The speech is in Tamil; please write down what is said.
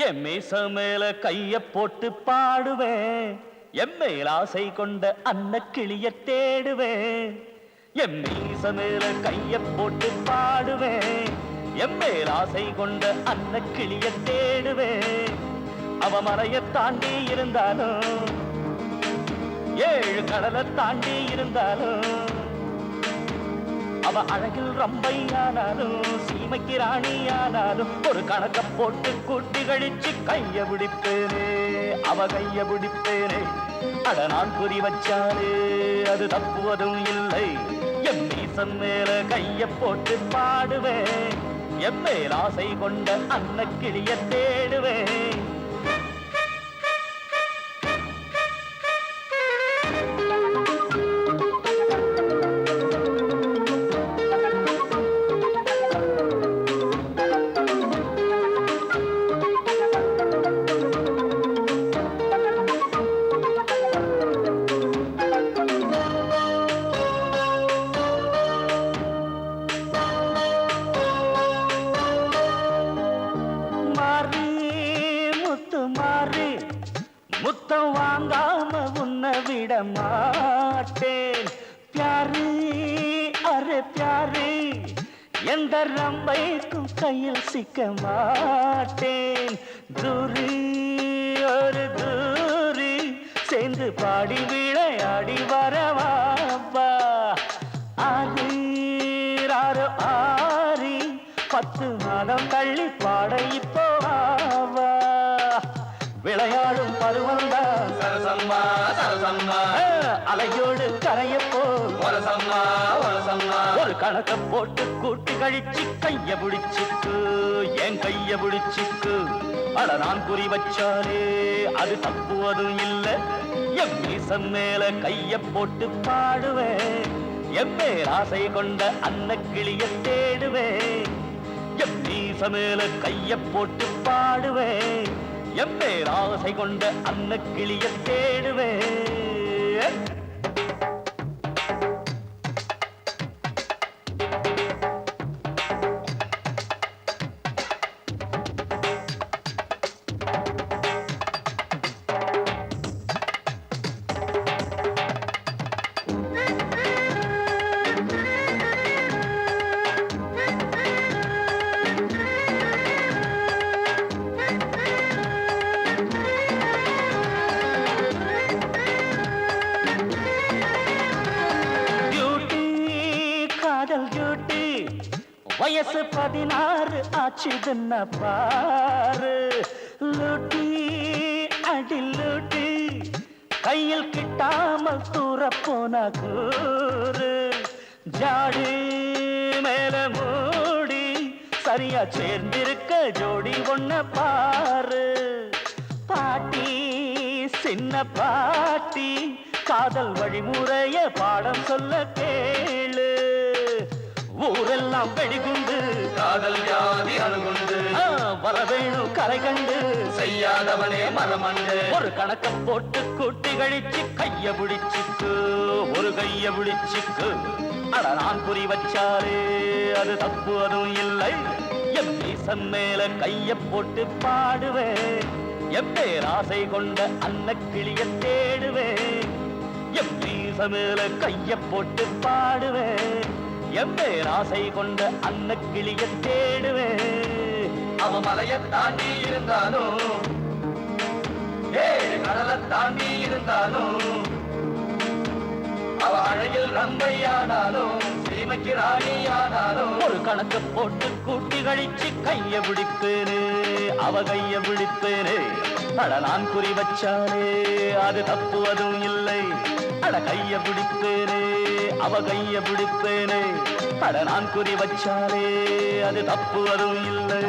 என் மீச மேல கைய போட்டு பாடுவேன், என் மேல் ஆசை கொண்ட அன்ன கிளிய தேடுவேன். என் மீச மேல கைய போட்டு பாடுவேன், என் மேல் ஆசை கொண்ட அன்ன கிளிய தேடுவேன். அவ மலைய தாண்டி இருந்தாலும், ஏழு கடலை தாண்டி இருந்தாலும், அவ அழகில் ரம்பையானாலும் சீமைக்கு ராணியானாலும் ஒரு கணக்க போட்டு கூட்டி கழிச்சு கைய பிடிப்பேனே, அவ கைய பிடிப்பேனே. அட நான் குறி வச்சாலே அது தப்புவதும் இல்லை. என் மீசன் மேல கைய போட்டு பாடுவேன், என் மேல் ஆசை கொண்ட அன்ன கிளிய தேடுவேன். முத்தம் வாங்காம உன்னை விட மாட்டேன். பியாரு அரே பியாரு, எந்த ரம்பைக்கும் கையில் சிக்க மாட்டேன். தூரி ஒரு தூரி சேர்ந்து பாடி விளையாடி வரவாப்பா. ஆரி ராரோ ஆரி 10 மாதம் தள்ளி பாட இப்போ ஆவா. விளையாடும் பருவந்தான் சரசம்மா சரசம்மா, அலையோடு கரையப்போ வரசம்மா வரசம்மா. ஒரு கணக்க போட்டு கூட்டி கழிச்சு கைய பிடிச்சிக்கு, என் கைய பிடிச்சிக்கு. அட நான் குறி வச்சாலே அது தப்புவதும் இல்லை. என் மீசன் மேல கைய போட்டு பாடுவேன், என் மேல் ஆசை கொண்ட அன்ன கிளிய தேடுவேன். என் மீச மேல கைய போட்டு பாடுவேன், என் மேல் ஆசை கொண்ட அன்ன கிளிய தேடுவேன். வயசு 16 ஆச்சுதுன்னா பாரு. லூட்டி அடி லூட்டி கையில் கிட்டாமல் தூர போன கூறு. ஜாடி மேல மூடி சரியா சேர்ந்திருக்க ஜோடி ஒன்ன பாரு. பாட்டி சின்ன பாட்டி காதல் வழிமுறைய பாடம் சொல்ல கேளு. ஊரெல்லாம் வெடிகுண்டு காதல் வியாதி அணுகுண்டு, வரவேணும் கரை கண்டு செய்யாதவனே மரமண்டு. ஒரு கணக்க போட்டு கூட்டி கழிச்சு கைய பிடிச்சிக்கு, ஒரு கைய பிடிச்சிக்கு. அட நான் குறி வச்சாலே அது தப்பு அதுவும் இல்லை. என் மீசன் மேல கைய போட்டு பாடுவேன், என் பேர் ஆசை கொண்ட அன்ன கிளிய தேடுவேன். என் மீச மேல கைய போட்டு பாடுவேன், என் பேர் ஆசை கொண்ட அன்ன கிளிய தேடுவேன். அவ மலைய தாண்டி இருந்தாலும், ஏழு கடலை தாண்டி இருந்தாலும், அவ அழகில் ரம்பையானாலும் சீமைக்கு ராணியானாலும் ஒரு கணக்க போட்டு கூட்டி கழிச்சு கைய பிடிப்பேனே, அவ கைய பிடிப்பேனே. அட நான் குறி வச்சாலே அது தப்புவதும் இல்லை. அட கைய பிடிப்பேனே, அவ கைய பிடிப்பேனே. அட நான் குறி வச்சாலே அது தப்புவதும் இல்லை.